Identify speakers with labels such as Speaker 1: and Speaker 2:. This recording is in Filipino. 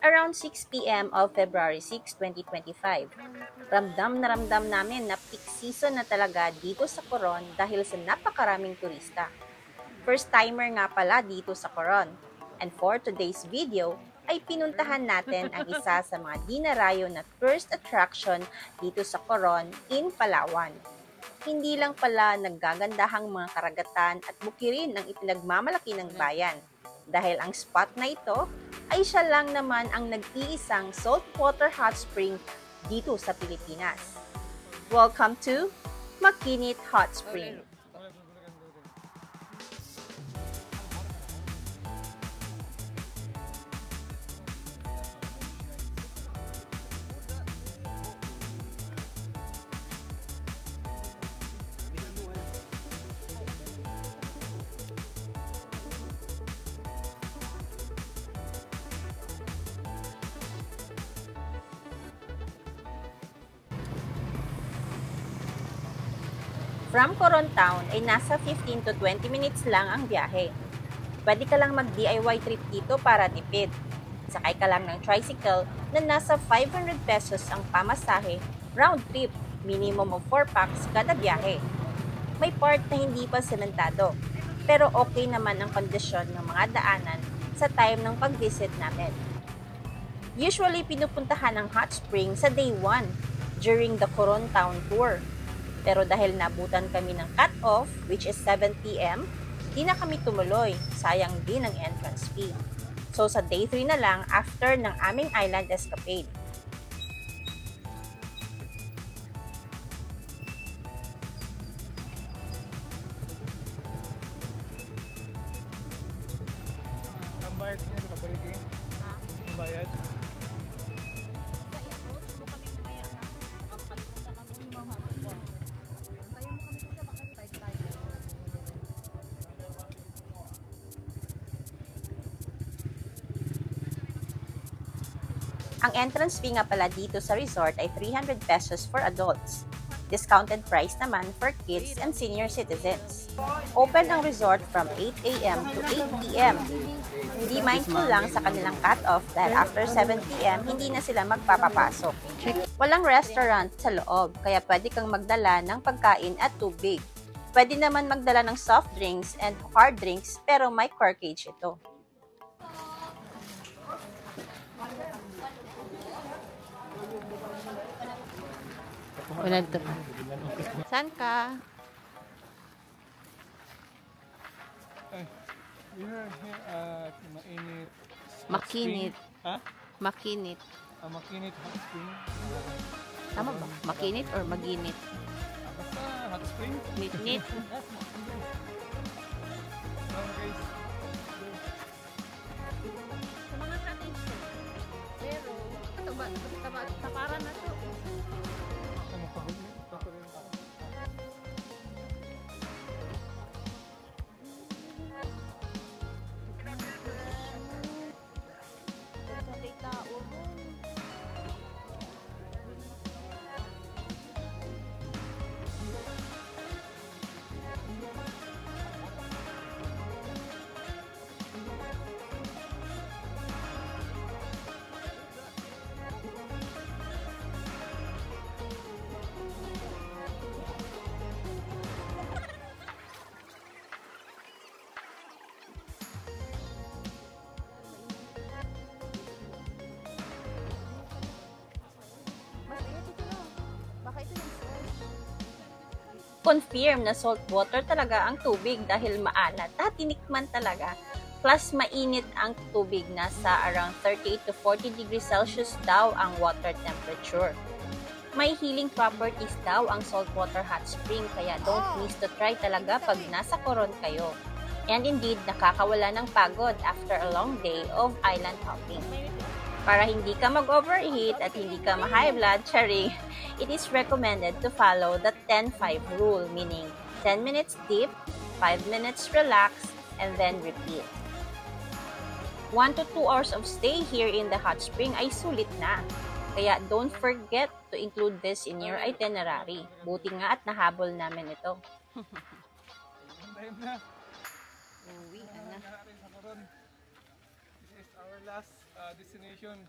Speaker 1: around 6 p.m. of February 6, 2025. Ramdam na ramdam namin na peak season na talaga dito sa Coron dahil sa napakaraming turista. First timer nga pala dito sa Coron. And for today's video, ay pinuntahan natin ang isa sa mga dinarayo na tourist attraction dito sa Coron in Palawan. Hindi lang pala naggagandahang mga karagatan at bukirin ang ipinagmamalaki ng bayan, dahil ang spot na ito ay siya lang naman ang nag-iisang saltwater hot spring dito sa Pilipinas. Welcome to Makinit Hot Spring. From Coron Town ay nasa 15 to 20 minutes lang ang biyahe. Pwede ka lang mag-DIY trip dito para tipid. Sakay ka lang ng tricycle na nasa 500 pesos ang pamasahe, round trip, minimum of 4 packs kada biyahe. May part na hindi pa sementado, pero okay naman ang kondisyon ng mga daanan sa time ng pag-visit namin. Usually pinupuntahan ang hot spring sa day 1 during the Coron Town tour. Pero dahil nabutan kami ng cut-off, which is 7 p.m., di na kami tumuloy. Sayang din ang entrance fee. So sa day 3 na lang after ng aming island escapade.
Speaker 2: Ang bayad niya, di ba balikin? Ang bayad?
Speaker 1: Ang entrance fee nga pala dito sa resort ay 300 pesos for adults. Discounted price naman for kids and senior citizens. Open ang resort from 8 a.m. to 8 p.m. Hindi mindful lang sa kanilang cut-off dahil after 7 p.m. hindi na sila magpapapasok. Walang restaurant sa loob, kaya pwede kang magdala ng pagkain at tubig. Pwede naman magdala ng soft drinks and hard drinks pero may corkage ito.
Speaker 3: Wala ito. Saan ka?
Speaker 2: We're here at Mainit
Speaker 3: Makinit.
Speaker 2: Ha?
Speaker 3: Makinit.
Speaker 2: Makinit Hot Spring.
Speaker 3: Tama ba? Makinit or maginit?
Speaker 2: Basta hot spring.
Speaker 3: Nit-nit.
Speaker 2: Guys.
Speaker 3: Sa mga cottage ko. Pero, ito ba? Taparan na to.
Speaker 2: Ano pa huli? Paparin pa.
Speaker 1: Confirm na salt water talaga ang tubig dahil maalat at tinikman talaga. Plus mainit ang tubig, nasa around 38 to 40 degrees Celsius daw ang water temperature. May healing properties daw ang saltwater hot spring kaya don't miss to try talaga pag nasa Coron kayo. And indeed, nakakawala ng pagod after a long day of island hopping. Para hindi ka mag-overheat at hindi ka ma-high blood, charing, it is recommended to follow the 10-5 rule, meaning 10 minutes deep, 5 minutes relax, and then repeat. 1 to 2 hours of stay here in the hot spring ay sulit na. Kaya don't forget to include this in your itinerary. Buti nga at nahabol namin ito.
Speaker 2: Time na.
Speaker 3: Uwi na.
Speaker 2: This is our last destination.